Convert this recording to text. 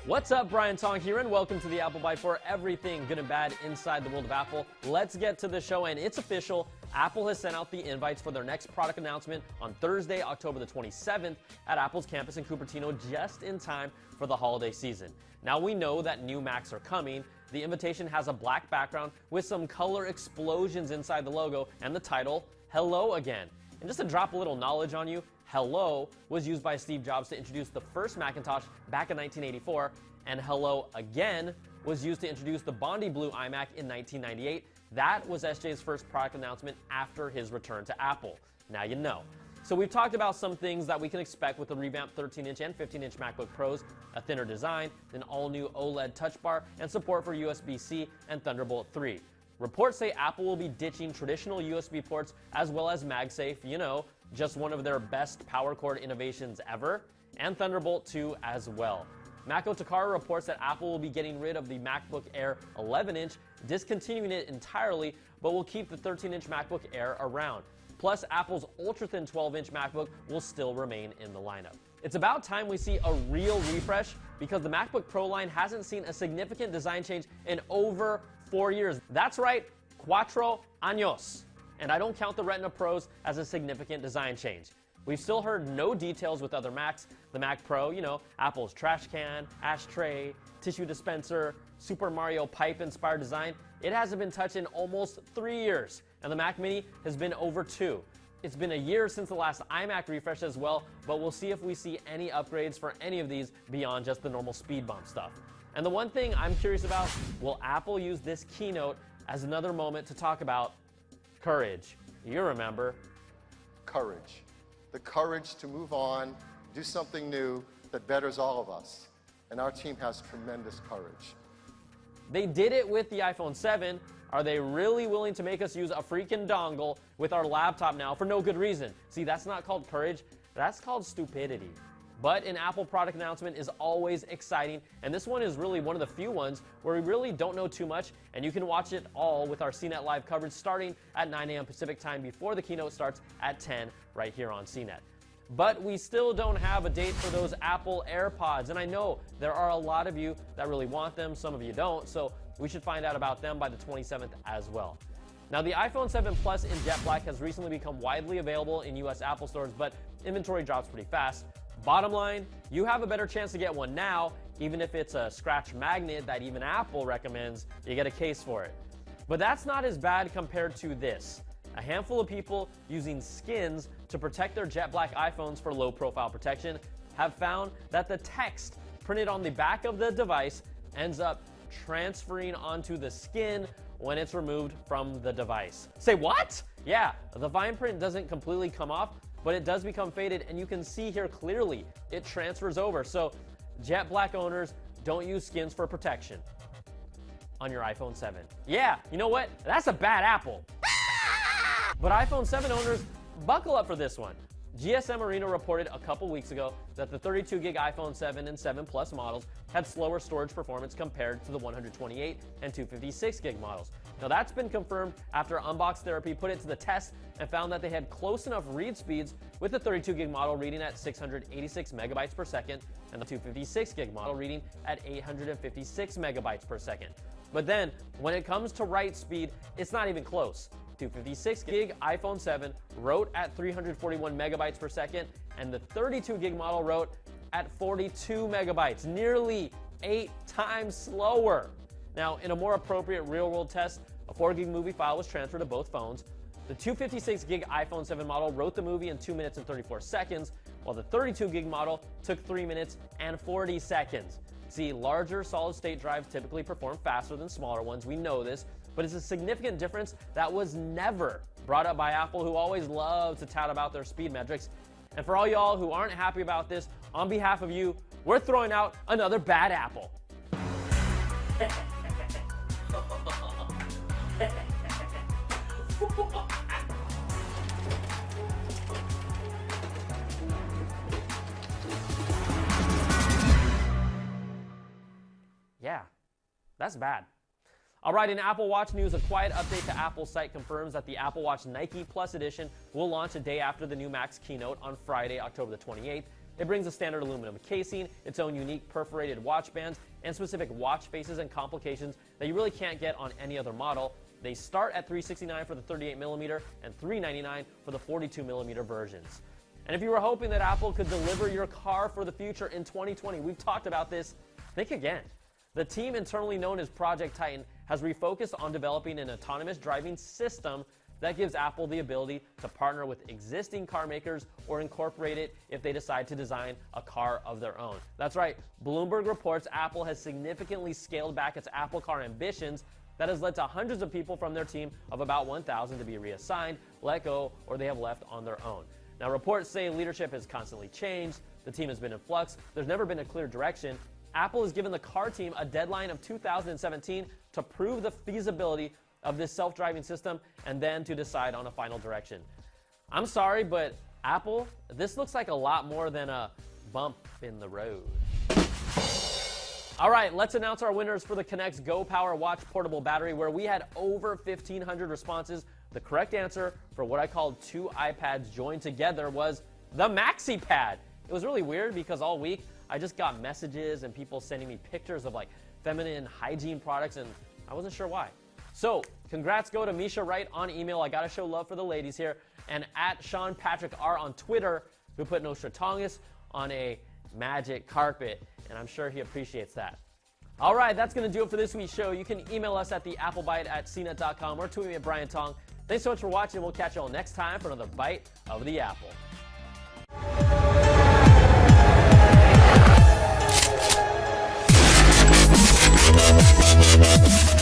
What's up, Brian Tong here, and welcome to the Apple Bite for everything good and bad inside the world of Apple. Let's get to the show, and it's official. Apple has sent out the invites for their next product announcement on Thursday, October the 27th at Apple's campus in Cupertino, just in time for the holiday season. Now, we know that new Macs are coming. The invitation has a black background with some color explosions inside the logo and the title, Hello Again. And just to drop a little knowledge on you, Hello was used by Steve Jobs to introduce the first Macintosh back in 1984, and Hello Again was used to introduce the Bondi Blue iMac in 1998. That was SJ's first product announcement after his return to Apple. Now you know. So we've talked about some things that we can expect with the revamped 13-inch and 15-inch MacBook Pros, a thinner design, an all-new OLED Touch Bar, and support for USB-C and Thunderbolt 3. Reports say Apple will be ditching traditional USB ports as well as MagSafe, you know, just one of their best power cord innovations ever, and Thunderbolt 2 as well. Mako Takara reports that Apple will be getting rid of the MacBook Air 11-inch, discontinuing it entirely, but will keep the 13-inch MacBook Air around. Plus, Apple's ultra-thin 12-inch MacBook will still remain in the lineup. It's about time we see a real refresh because the MacBook Pro line hasn't seen a significant design change in over 4 years. That's right, 4 años. And I don't count the Retina Pros as a significant design change. We've still heard no details with other Macs. The Mac Pro, you know, Apple's trash can, ashtray, tissue dispenser, Super Mario pipe-inspired design. It hasn't been touched in almost 3 years, and the Mac Mini has been over 2. It's been a year since the last iMac refresh as well, but we'll see if we see any upgrades for any of these beyond just the normal speed bump stuff. And the one thing I'm curious about, will Apple use this keynote as another moment to talk about courage? You remember. Courage. The courage to move on, do something new that betters all of us. And our team has tremendous courage. They did it with the iPhone 7. Are they really willing to make us use a freaking dongle with our laptop now for no good reason? See, that's not called courage, that's called stupidity. But an Apple product announcement is always exciting, and this one is really one of the few ones where we really don't know too much, and you can watch it all with our CNET Live coverage starting at 9 a.m. Pacific time before the keynote starts at 10 right here on CNET. But we still don't have a date for those Apple AirPods, and I know there are a lot of you that really want them, some of you don't, so we should find out about them by the 27th as well. Now, the iPhone 7 Plus in jet black has recently become widely available in US Apple stores, but inventory drops pretty fast. Bottom line, you have a better chance to get one now, even if it's a scratch magnet that even Apple recommends you get a case for it. But that's not as bad compared to this. A handful of people using skins to protect their jet black iPhones for low profile protection have found that the text printed on the back of the device ends up transferring onto the skin when it's removed from the device. Say what? Yeah, the fine print doesn't completely come off, but it does become faded, and you can see here clearly it transfers over. So jet black owners, don't use skins for protection on your iPhone 7. Yeah, you know what? That's a bad apple. But iPhone 7 owners, buckle up for this one. GSM Arena reported a couple weeks ago that the 32GB iPhone 7 and 7 Plus models had slower storage performance compared to the 128 and 256GB models. Now, that's been confirmed after Unbox Therapy put it to the test and found that they had close enough read speeds with the 32GB model reading at 686 megabytes per second and the 256GB model reading at 856 megabytes per second. But then, when it comes to write speed, it's not even close. 256GB iPhone 7 wrote at 341 megabytes per second, and the 32GB model wrote at 42 megabytes, nearly 8 times slower. Now, in a more appropriate real-world test, a 4GB movie file was transferred to both phones. The 256GB iPhone 7 model wrote the movie in 2 minutes and 34 seconds, while the 32GB model took 3 minutes and 40 seconds. See, larger solid-state drives typically perform faster than smaller ones, we know this, but it's a significant difference that was never brought up by Apple, who always love to tout about their speed metrics. And for all y'all who aren't happy about this, on behalf of you, we're throwing out another bad apple. Yeah, that's bad. All right, in Apple Watch news, a quiet update to Apple's site confirms that the Apple Watch Nike Plus Edition will launch a day after the new Mac's keynote on Friday, October the 28th. It brings a standard aluminum casing, its own unique perforated watch bands, and specific watch faces and complications that you really can't get on any other model. They start at $369 for the 38mm and $399 for the 42mm versions. And if you were hoping that Apple could deliver your car for the future in 2020, we've talked about this, think again. The team internally known as Project Titan has refocused on developing an autonomous driving system that gives Apple the ability to partner with existing car makers or incorporate it if they decide to design a car of their own. That's right, Bloomberg reports Apple has significantly scaled back its Apple Car ambitions. That has led to hundreds of people from their team of about 1,000 to be reassigned, let go, or they have left on their own. Now, reports say leadership has constantly changed, the team has been in flux, there's never been a clear direction. Apple has given the car team a deadline of 2017 to prove the feasibility of this self-driving system and then to decide on a final direction. I'm sorry, but Apple, this looks like a lot more than a bump in the road. All right, let's announce our winners for the Kinect's Go Power Watch portable battery, where we had over 1,500 responses. The correct answer for what I called two iPads joined together was the Maxi Pad. It was really weird because all week I just got messages and people sending me pictures of like feminine hygiene products, and I wasn't sure why. So congrats go to Misha Wright on email. I gotta show love for the ladies here. And at Sean Patrick R on Twitter, who put Nostradamus on a magic carpet. And I'm sure he appreciates that. All right, that's gonna do it for this week's show. You can email us at theapplebite@cnet.com or tweet me at Brian Tong. Thanks so much for watching. We'll catch you all next time for another Bite of the Apple. We'll be right back.